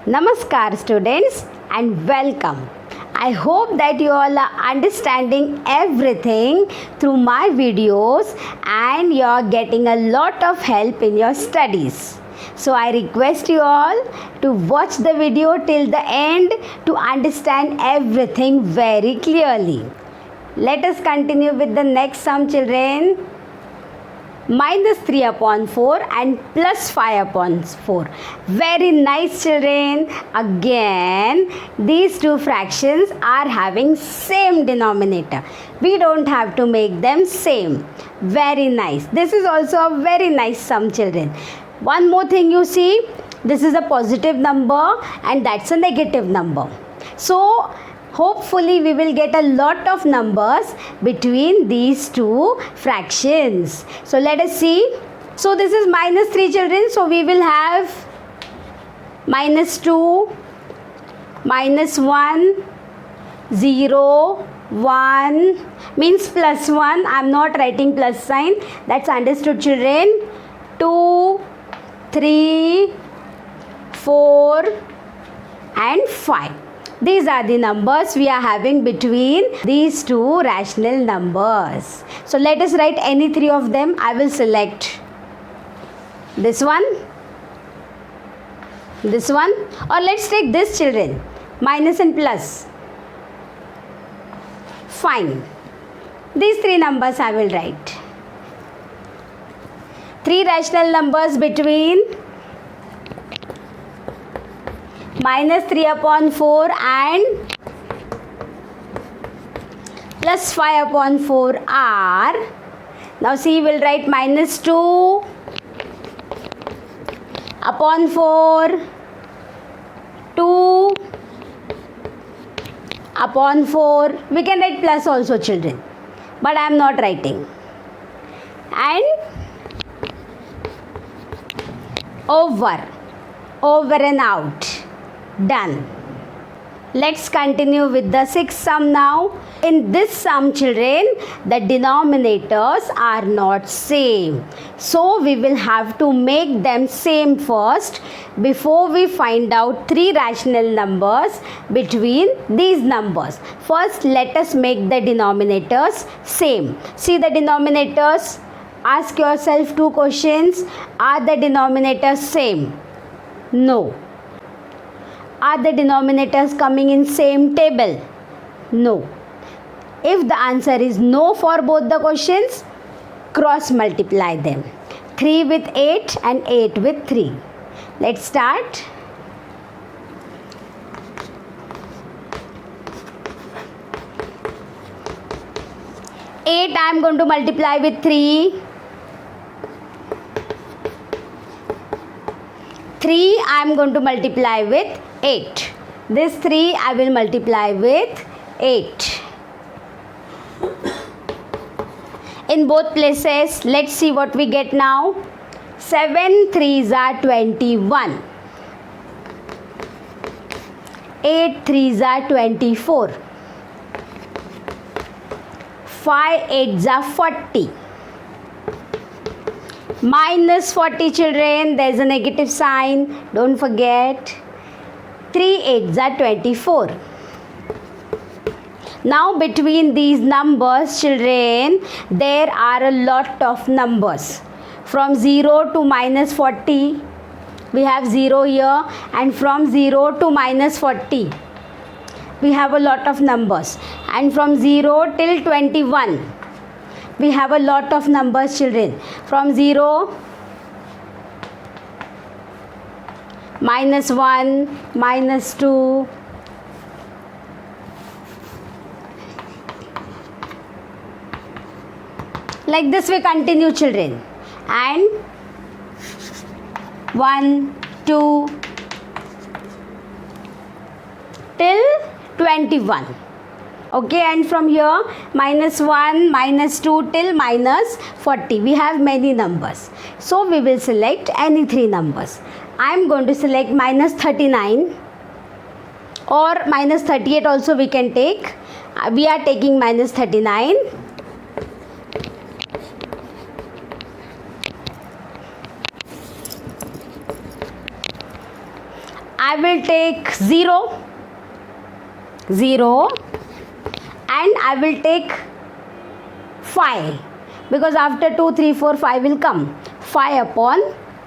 Namaskar students and welcome. I hope that you all are understanding everything through my videos and you are getting a lot of help in your studies. So I request you all to watch the video till the end to understand everything very clearly. Let us continue with the next sum, children. Minus 3 upon 4 and plus 5 upon 4. Very nice, children. Again, these two fractions are having same denominator. We don't have to make them same. Very nice. This is also a very nice sum, children. One more thing you see, this is a positive number and that's a negative number. So hopefully we will get a lot of numbers between these two fractions. So let us see. So this is minus 3, children. So we will have minus 2, minus 1, 0, 1 means plus 1. I am not writing plus sign. That's understood, children. 2, 3, 4 and 5. These are the numbers we are having between these two rational numbers. So let us write any three of them. I will select this one, or let's take this, children, minus and plus. Fine. These three numbers I will write. Three rational numbers between minus 3 upon 4 and plus 5 upon 4 are, now see, we'll write minus 2 upon 4, 2 upon 4. We can write plus also, children, but I am not writing. And over and out. Done. Let's continue with the sixth sum now. In this sum, children, the denominators are not same. So we will have to make them same first before we find out three rational numbers between these numbers. First, let us make the denominators same. See the denominators. Ask yourself two questions. Are the denominators same? No. Are the denominators coming in same table? No. If the answer is no for both the questions, cross multiply them. 3 with 8 and 8 with 3. Let's start. Eight I am going to multiply with 3. 3 I am going to multiply with 8. This 3 I will multiply with 8. In both places, let's see what we get now. 7 3s are 21. 8 3s are 24. 5 8s are 40. Minus 40, children, there is a negative sign, don't forget. 3 8s are 24. Now between these numbers, children, there are a lot of numbers. From 0 to minus 40, we have 0 here, and from 0 to minus 40, we have a lot of numbers. And from 0 till 21, we have a lot of numbers, children. From 0, minus 1, minus 2, like this we continue, children. And 1, 2 till 21. Okay, and from here minus 1, minus 2 till minus 40. We have many numbers. So we will select any three numbers. I am going to select minus 39 or minus 38 also we can take. We are taking minus 39. I will take 0, 0, and I will take 5, because after 2, 3, 4, 5 will come. 5 upon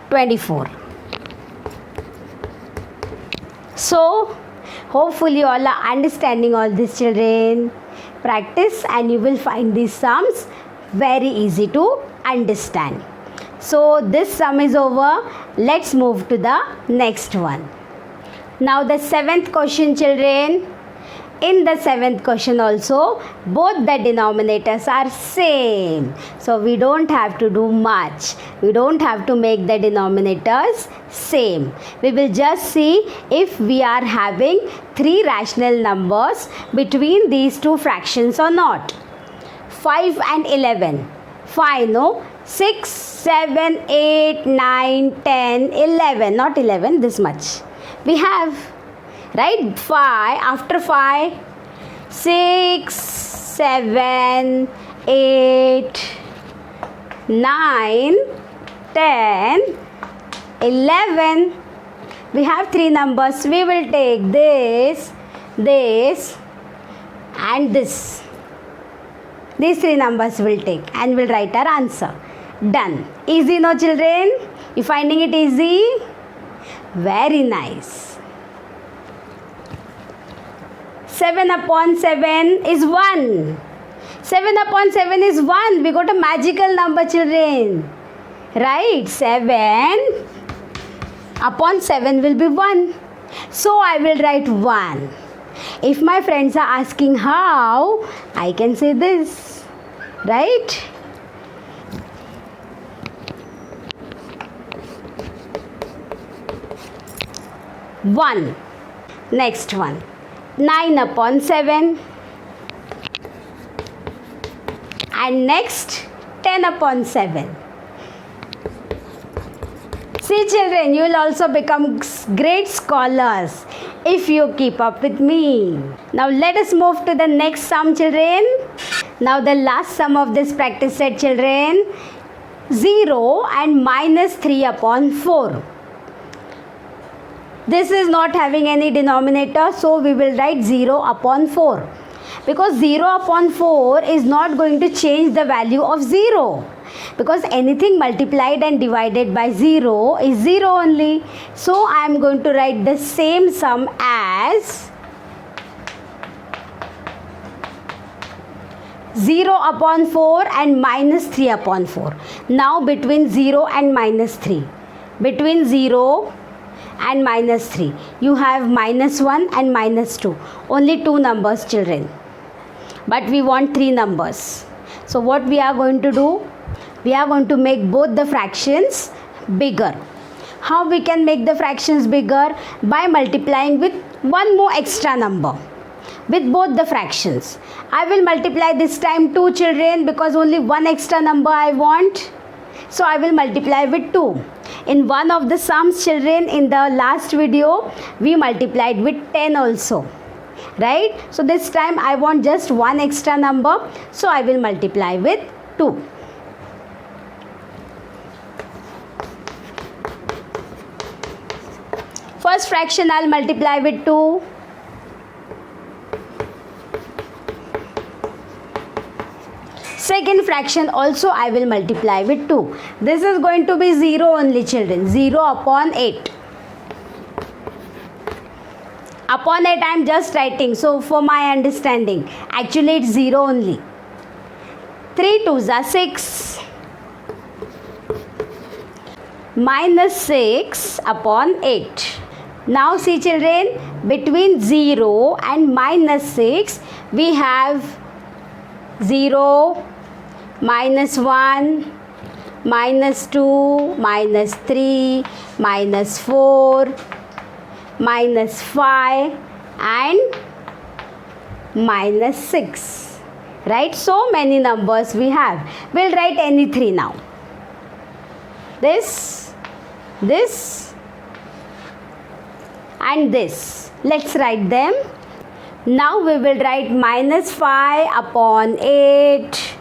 24. So hopefully you all are understanding all this, children. Practice and you will find these sums very easy to understand. So this sum is over. Let's move to the next one. Now the 7th question, children. In the 7th question also, both the denominators are same. So we don't have to do much. We don't have to make the denominators same. We will just see if we are having 3 rational numbers between these two fractions or not. 5 and 11. 5, no? 6, 7, 8, 9, 10, 11. Not 11, this much. We have, right? 5, after 5, 6, 7, 8, 9, 10, 11. We have 3 numbers. We will take this, this, and this. These 3 numbers will take and we'll write our answer. Done. Easy, no, children? You finding it easy? Very nice. 7 upon 7 is 1. 7 upon 7 is 1. We got a magical number, children. Right? 7 upon 7 will be 1. So I will write 1. If my friends are asking how, I can say this. Right? One. Next one. 9 upon 7. And next 10 upon 7. See, children, you will also become great scholars if you keep up with me. Now let us move to the next sum, children. Now the last sum of this practice set, children. 0 and minus 3 upon 4. This is not having any denominator, so we will write 0 upon 4. Because 0 upon 4 is not going to change the value of 0. Because anything multiplied and divided by 0 is 0 only. So I am going to write the same sum as 0 upon 4 and minus 3 upon 4. Now between 0 and minus 3. Between 0 and minus 3. You have minus 1 and minus 2. Only 2 numbers, children. But we want 3 numbers. So what we are going to do? We are going to make both the fractions bigger. How we can make the fractions bigger? By multiplying with one more extra number. With both the fractions. I will multiply this time 2, children, because only one extra number I want. So I will multiply with 2. In one of the sums, children, in the last video, we multiplied with 10 also. Right? So this time I want just one extra number. So I will multiply with 2. First fraction I'll multiply with 2. Second fraction also I will multiply with 2. This is going to be 0 only, children. 0 upon 8. Upon 8 I am just writing. So for my understanding, actually it's 0 only. 3 2s are 6. Minus 6 upon 8. Now see, children, between 0 and minus 6 we have 0, minus 1, minus 2, minus 3, minus 4, minus 5 and minus 6. Right? So many numbers we have. We'll write any 3 now. This, this and this. Let's write them. Now we will write minus 5 upon 8.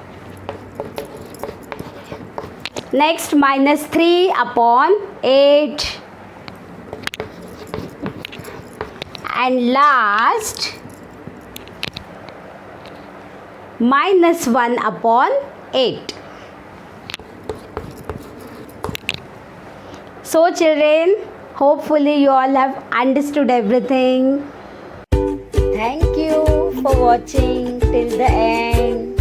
Next minus 3 upon 8. and last minus 1 upon 8. So children, hopefully you all have understood everything. Thank you for watching till the end.